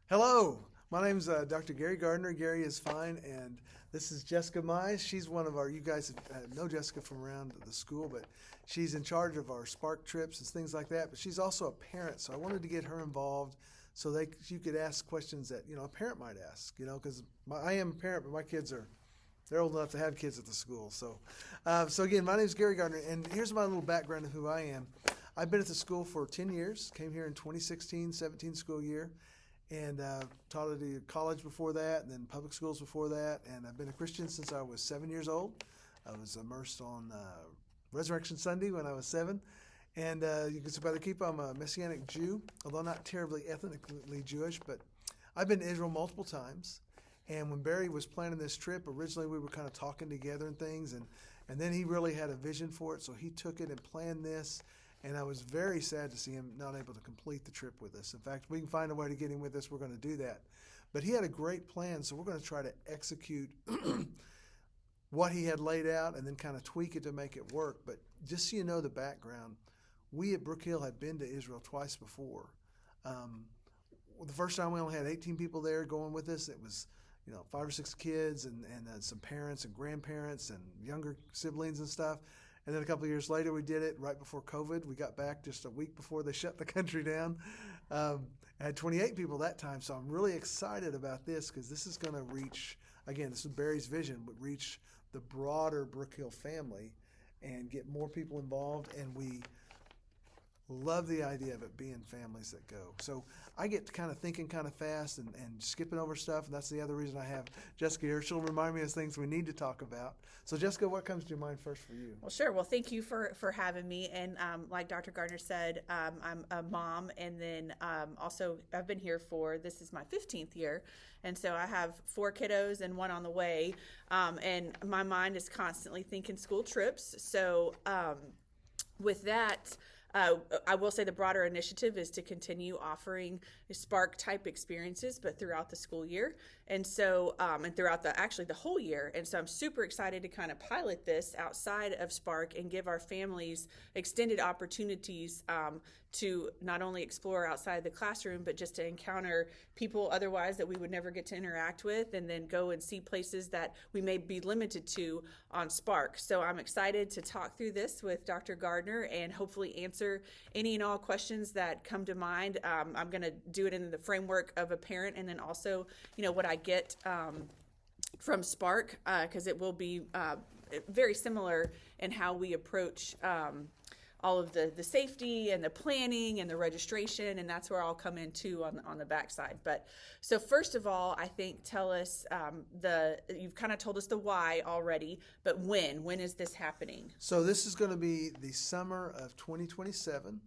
Hello, my name's Dr. Gary Gardner. Gary is fine, and this is Jessica Mize. She's one of our, you guys know Jessica from around the school, but she's in charge of our Spark trips and things like that. But she's also a parent, so I wanted to get her involved so you could ask questions that a parent might ask. Because I am a parent, but my kids they're old enough to have kids at the school. So again, my name is Gary Gardner, and here's my little background of who I am. I've been at the school for 10 years. Came here in 2016-17 school year. And taught at a college before that, and then public schools before that. And I've been a Christian since I was 7 years old. I was immersed on Resurrection Sunday when I was 7. And you can see by the keep, I'm a Messianic Jew, although not terribly ethnically Jewish. But I've been to Israel multiple times. And when Barry was planning this trip, originally we were kind of talking together and things. And then he really had a vision for it, so he took it and planned this. And I was very sad to see him not able to complete the trip with us. In fact, we can find a way to get him with us. We're going to do that. But he had a great plan, so we're going to try to execute what he had laid out and then kind of tweak it to make it work. But just so you know the background, we at Brook Hill had been to Israel twice before. The first time we only had 18 people there going with us. It was 5 or 6 kids and some parents and grandparents and younger siblings and stuff. And then a couple of years later, we did it right before COVID. We got back just a week before they shut the country down. I had 28 people that time, so I'm really excited about this because this is going to reach, again, this is Barry's vision, but reach the broader Brook Hill family and get more people involved. And we love the idea of it being families that go. So I get to kind of thinking kind of fast and skipping over stuff, and that's the other reason I have Jessica here. She'll remind me of things we need to talk about. So Jessica, what comes to your mind first for you? Well, sure. Well, thank you for having me. And like Dr. Gardner said, I'm a mom, and then also I've been here this is my 15th year. And so I have 4 kiddos and 1 on the way. And my mind is constantly thinking school trips. So with that, I will say the broader initiative is to continue offering Spark type experiences, but throughout the school year. And so, and throughout the whole year. And so I'm super excited to kind of pilot this outside of Spark and give our families extended opportunities to not only explore outside the classroom, but just to encounter people otherwise that we would never get to interact with, and then go and see places that we may be limited to on Spark. So I'm excited to talk through this with Dr. Gardner and hopefully answer any and all questions that come to mind. I'm going to do it in the framework of a parent, and then also, what I get from Spark, because it will be very similar in how we approach all of the safety and the planning and the registration, and that's where I'll come in too on the backside. But so first of all, I think tell us you've kind of told us the why already, but when is this happening? So this is going to be the summer of 2027.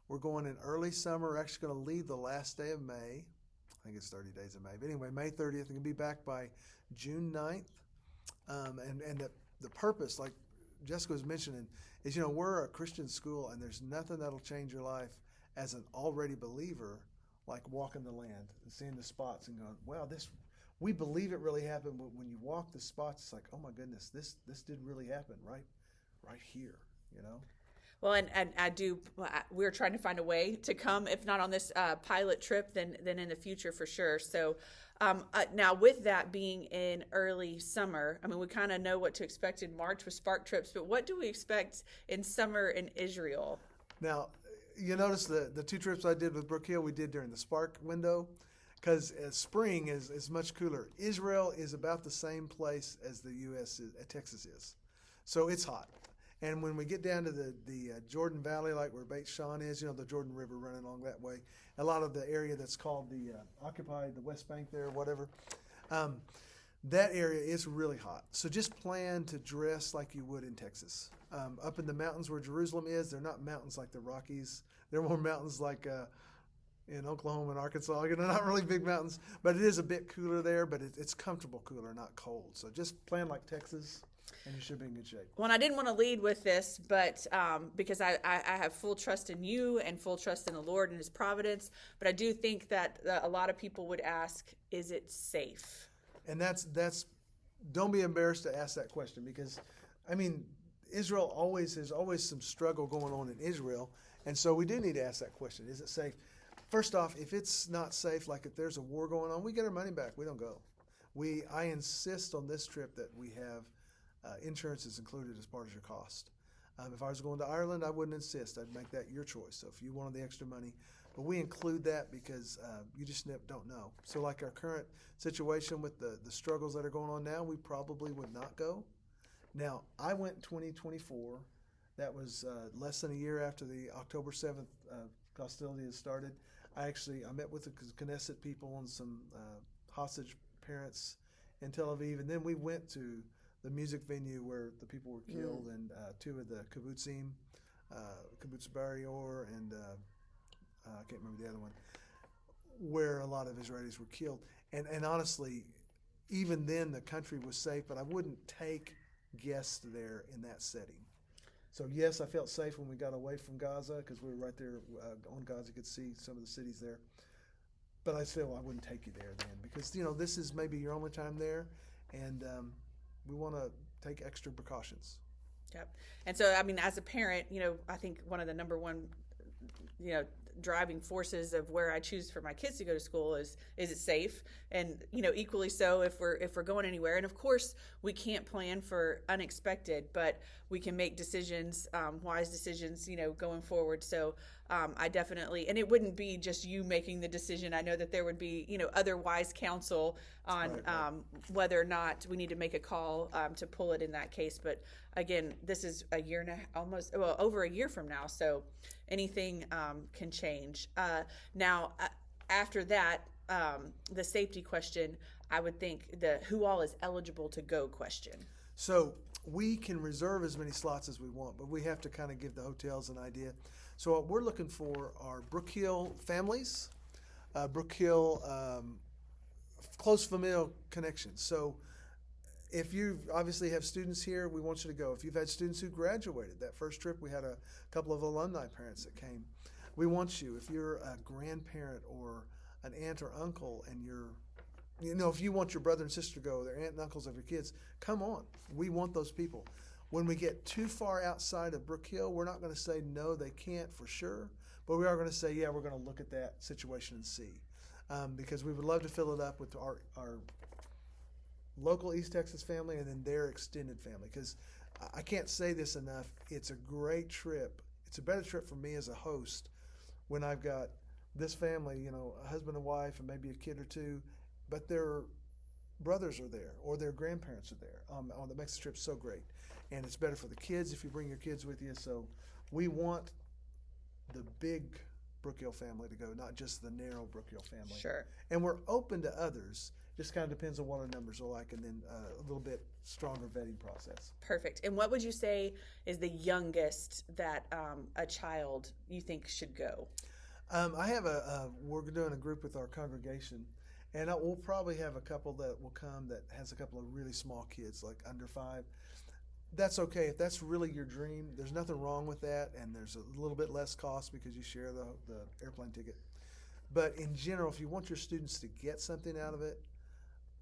We're going in early summer. We're actually going to leave the last day of May. I think it's 30 days of May. But anyway, May 30th, and we'll be back by June 9th. And the purpose, like Jessica was mentioning, is, we're a Christian school, and there's nothing that'll change your life as an already believer like walking the land and seeing the spots and going, wow, we believe it really happened. But when you walk the spots, it's like, oh my goodness, this did really happen right here, Well, and we're trying to find a way to come, if not on this pilot trip, then in the future for sure. So now with that being in early summer, I mean, we kind of know what to expect in March with Spark trips, but what do we expect in summer in Israel? Now, you notice the 2 trips I did with Brook Hill, we did during the Spark window, because spring is much cooler. Israel is about the same place as the U.S. Texas is. So it's hot. And when we get down to the Jordan Valley, like where Beit Shan is, the Jordan River running along that way, a lot of the area that's called the occupied, the West Bank there, whatever, that area is really hot. So just plan to dress like you would in Texas. Up in the mountains where Jerusalem is, they're not mountains like the Rockies. They're more mountains like in Oklahoma and Arkansas. They're not really big mountains, but it is a bit cooler there, but it's comfortable cooler, not cold. So just plan like Texas, and you should be in good shape. Well, and I didn't want to lead with this, but because I have full trust in you and full trust in the Lord and His providence, but I do think that a lot of people would ask, is it safe? And that's don't be embarrassed to ask that question, because, I mean, Israel there's always some struggle going on in Israel, and so we do need to ask that question. Is it safe? First off, if it's not safe, like if there's a war going on, we get our money back. We don't go. I insist on this trip that we have insurance is included as part of your cost. If I was going to Ireland, I wouldn't insist. I'd make that your choice. So if you wanted the extra money, but we include that because you just don't know. So like our current situation with the struggles that are going on now, we probably would not go. Now, I went in 2024. That was less than a year after the October 7th hostilities started. I met with the Knesset people and some hostage parents in Tel Aviv, and then we went to the music venue where the people were killed, and two of the kibbutzim, Kibbutz Barior, and I can't remember the other one, where a lot of Israelis were killed. And honestly, even then the country was safe, but I wouldn't take guests there in that setting. So yes, I felt safe when we got away from Gaza because we were right there on Gaza. You could see some of the cities there. But I still, I wouldn't take you there then because, this is maybe your only time there, and we want to take extra precautions. Yep. And so, as a parent, I think one of the number one, driving forces of where I choose for my kids to go to school is it safe, and equally so if we're going anywhere. And of course we can't plan for unexpected, but we can make decisions, wise decisions, going forward. So I definitely, and it wouldn't be just you making the decision. I know that there would be other wise counsel on right. Whether or not we need to make a call to pull it in that case. But again, this is a year and over a year from now, so anything can change. Now, after that, the safety question, I would think the who all is eligible to go question. So we can reserve as many slots as we want, but we have to kind of give the hotels an idea. So what we're looking for are Brook Hill families, Brook Hill close familial connections. So if you obviously have students here, we want you to go. If you've had students who graduated, that first trip we had a couple of alumni parents that came. We want you. If you're a grandparent or an aunt or uncle and if you want your brother and sister to go, they're aunt and uncles of your kids, come on. We want those people. When we get too far outside of Brook Hill, we're not going to say no, they can't for sure, but we are going to say, yeah, we're going to look at that situation and see. Because we would love to fill it up with our local East Texas family and then their extended family, because I can't say this enough. It's a great trip. It's a better trip for me as a host when I've got this family, a husband and wife and maybe a kid or two, but their brothers are there or their grandparents are there. That makes the trip so great. And it's better for the kids if you bring your kids with you. So we want the big Brook Hill family to go, not just the narrow Brook Hill family. Sure. And we're open to others. Just kind of depends on what our numbers are like, and then a little bit stronger vetting process. Perfect. And what would you say is the youngest that a child you think should go? I have we're doing a group with our congregation, and we'll probably have a couple that will come that has a couple of really small kids, like under 5. That's okay. If that's really your dream, there's nothing wrong with that, and there's a little bit less cost because you share the airplane ticket. But in general, if you want your students to get something out of it,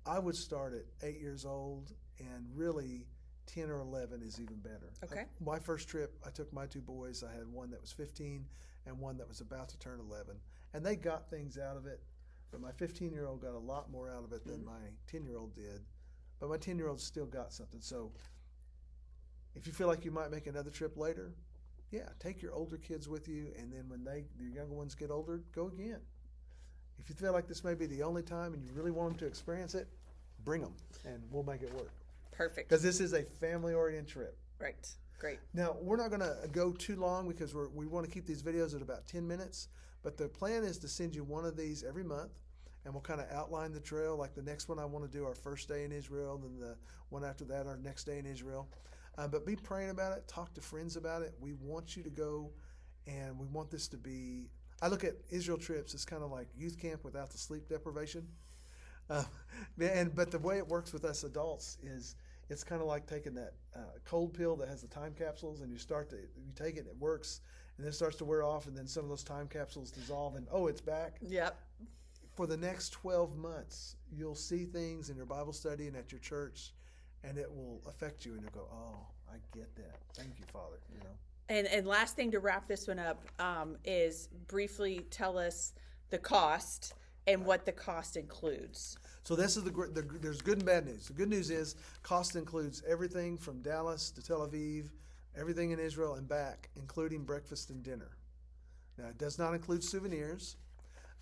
I would start at 8 years old, and really 10 or 11 is even better. Okay. My first trip, I took my 2 boys. I had one that was 15 and one that was about to turn 11, and they got things out of it. But my 15-year-old got a lot more out of it than my 10-year-old did. But my 10-year-old still got something. So if you feel like you might make another trip later, yeah, take your older kids with you, and then when your younger ones get older, go again. If you feel like this may be the only time and you really want them to experience it, bring them, and we'll make it work. Perfect. Because this is a family-oriented trip. Right. Great. Now, we're not going to go too long because we want to keep these videos at about 10 minutes, but the plan is to send you one of these every month, and we'll kind of outline the trail. Like the next one, I want to do our first day in Israel, then the one after that, our next day in Israel. But be praying about it. Talk to friends about it. We want you to go, and we want this to be... I look at Israel trips as kind of like youth camp without the sleep deprivation. But the way it works with us adults is it's kind of like taking that cold pill that has the time capsules, and you take it and it works, and then it starts to wear off, and then some of those time capsules dissolve, and it's back. Yep. For the next 12 months, you'll see things in your Bible study and at your church, and it will affect you, and you'll go, oh, I get that. Thank you, Father. And last thing to wrap this one up is briefly tell us the cost and what the cost includes. So this is there's good and bad news. The good news is cost includes everything from Dallas to Tel Aviv, everything in Israel and back, including breakfast and dinner. Now, it does not include souvenirs,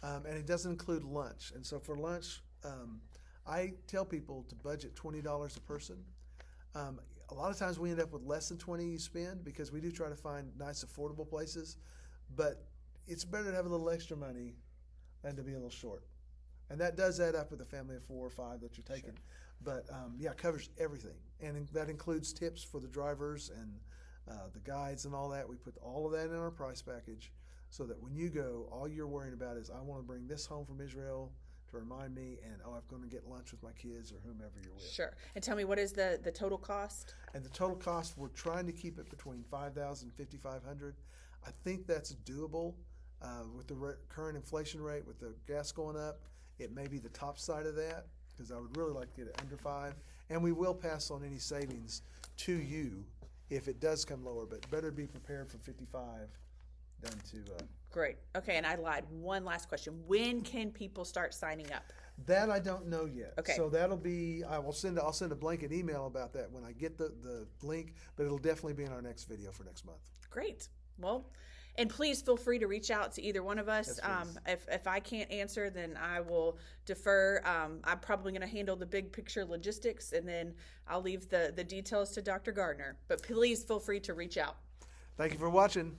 and it doesn't include lunch. And so for lunch, I tell people to budget $20 a person. A lot of times we end up with less than 20 you spend because we do try to find nice, affordable places. But it's better to have a little extra money than to be a little short. And that does add up with a family of 4 or 5 that you're taking. Sure. But, yeah, it covers everything. And that includes tips for the drivers and the guides and all that. We put all of that in our price package so that when you go, all you're worrying about is, I want to bring this home from Israel to remind me, and, I'm going to get lunch with my kids or whomever you're with. Sure. And tell me, what is the total cost? And the total cost, we're trying to keep it between $5,000 and $5,500. I think that's doable with the current inflation rate, with the gas going up. It may be the top side of that, because I would really like to get it under 5. And we will pass on any savings to you if it does come lower, but better be prepared for 55 than to... Great. Okay, and I lied. One last question. When can people start signing up? That I don't know yet. Okay. So that'll be, I'll send a blanket email about that when I get the link, but it'll definitely be in our next video for next month. Great. Well, and please feel free to reach out to either one of us. Yes, if I can't answer, then I will defer. I'm probably going to handle the big picture logistics, and then I'll leave the details to Dr. Gardner. But please feel free to reach out. Thank you for watching.